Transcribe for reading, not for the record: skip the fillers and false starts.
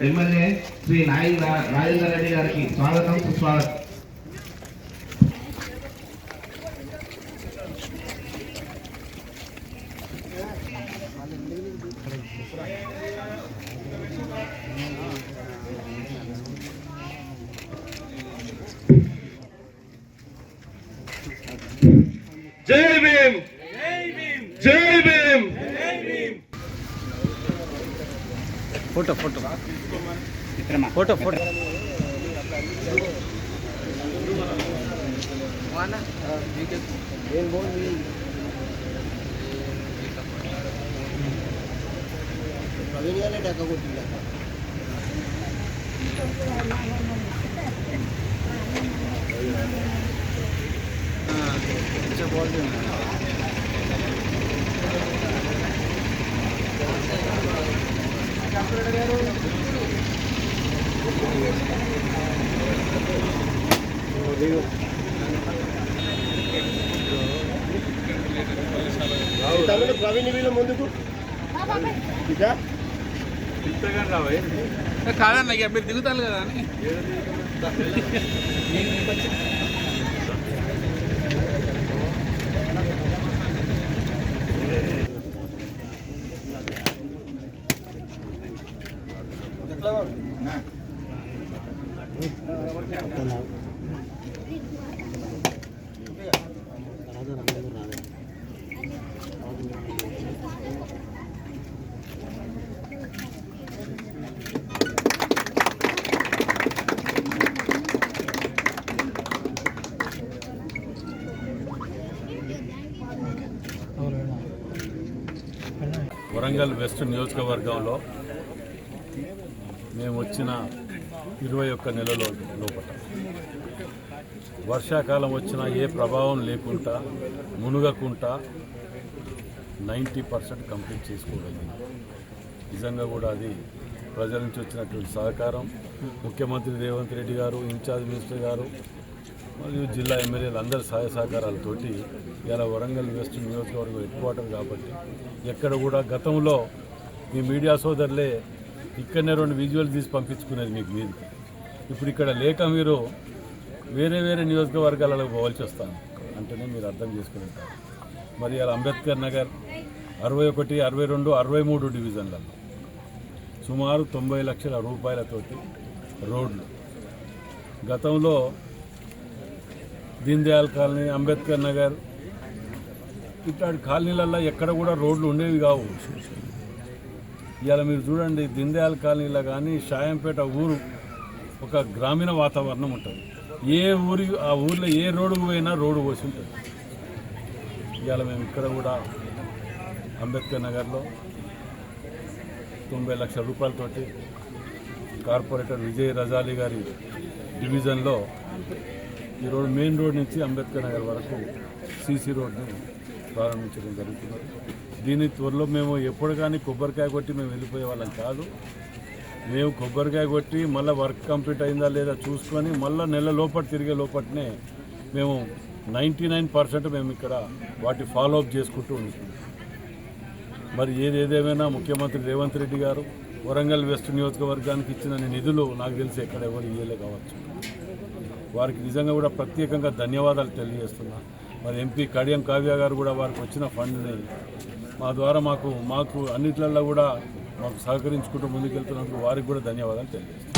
MLA Shri Rajender Reddy గారికి స్వాగతం సుస్వాగతం. జై భీమ్, జై Bhim. Photo photo photo photo Praveen వీళ్ళ ముందుకు కాదన్న ఇక మీరు దిగుతారు కదా అని వరంగల్ వెస్ట్ నియోజకవర్గంలో మేము వచ్చిన 21 నెలల లోపల వర్షాకాలం వచ్చినా ఏ ప్రభావం లేకుండా మునుగకుండా 90% కంప్లీట్ చేసుకోగలిగింది. నిజంగా కూడా అది ప్రజల నుంచి వచ్చినటువంటి సహకారం, ముఖ్యమంత్రి రేవంత్ రెడ్డి గారు, ఇన్ఛార్జ్ మినిస్టర్ గారు మరియు జిల్లా ఎమ్మెల్యేలు అందరి సహాయ సహకారాలతోటి ఇలా వరంగల్ వెస్ట్ నియోజకవర్గం హెడ్ క్వార్టర్ కాబట్టి ఎక్కడ కూడా గతంలో మీ మీడియా సోదరులే ఇక్కడనే 2 విజువల్ తీసి పంపించుకునేది మీకు మీదకి. ఇప్పుడు ఇక్కడ లేక మీరు వేరే వేరే నియోజకవర్గాలలో పోవాల్సి వస్తాను అంటేనే మీరు అర్థం చేసుకుంటారు. మరి ఇలా అంబేద్కర్ నగర్ 61, 62, 63 డివిజన్లలో సుమారు 90 లక్షల రూపాయలతోటి రోడ్లు. గతంలో దీన్ దయాళ్ కాలనీ, అంబేద్కర్ నగర్ ఇట్లాంటి కాలనీలలో ఎక్కడ కూడా రోడ్లు ఉండేవి కావు. ఇవాళ మీరు చూడండి, దీన్ దయాళ్ కాలనీలో కానీ షాయంపేట ఊరు ఒక గ్రామీణ వాతావరణం ఉంటుంది. ఏ ఊరి ఆ ఊర్లో ఏ రోడ్డుకు పోయినా రోడ్డు పోసి ఉంటుంది. ఇవాళ మేము ఇక్కడ కూడా అంబేద్కర్ నగర్లో 90 లక్షల రూపాయలతోటి కార్పొరేటర్ విజయ్ రజాలి గారి డివిజన్లో ఈరోజు మెయిన్ రోడ్ నుంచి అంబేద్కర్ నగర్ వరకు సీసీ రోడ్ని ప్రారంభించడం జరుగుతున్నది. దీని త్వరలో మేము ఎప్పుడు కానీ కొబ్బరికాయ కొట్టి మేము వెళ్ళిపోయే వాళ్ళం కాదు. మేము కొబ్బరికాయ కొట్టి మళ్ళీ వర్క్ కంప్లీట్ అయిందా లేదా చూసుకొని మళ్ళీ నెల లోపల తిరిగే లోపలనే మేము 99% మేము ఇక్కడ వాటి ఫాలోఅప్ చేసుకుంటూ ఉంటాం. మరి ఏదేమైనా ముఖ్యమంత్రి రేవంత్ రెడ్డి గారు వరంగల్ వెస్ట్ నియోజకవర్గానికి ఇచ్చిన నిధులు నాకు తెలిసి ఎక్కడ ఎవరు ఇయ్యలే కావచ్చు. వారికి నిజంగా కూడా ప్రత్యేకంగా ధన్యవాదాలు తెలియజేస్తున్నా. మరి ఎంపీ కడియం కావ్య గారు కూడా వారికి వచ్చిన ఫండ్ని మా ద్వారా మాకు అన్నిట్లలో కూడా మాకు సహకరించుకుంటూ ముందుకెళ్తున్నందుకు వారికి కూడా ధన్యవాదాలు తెలియజేస్తున్నాను.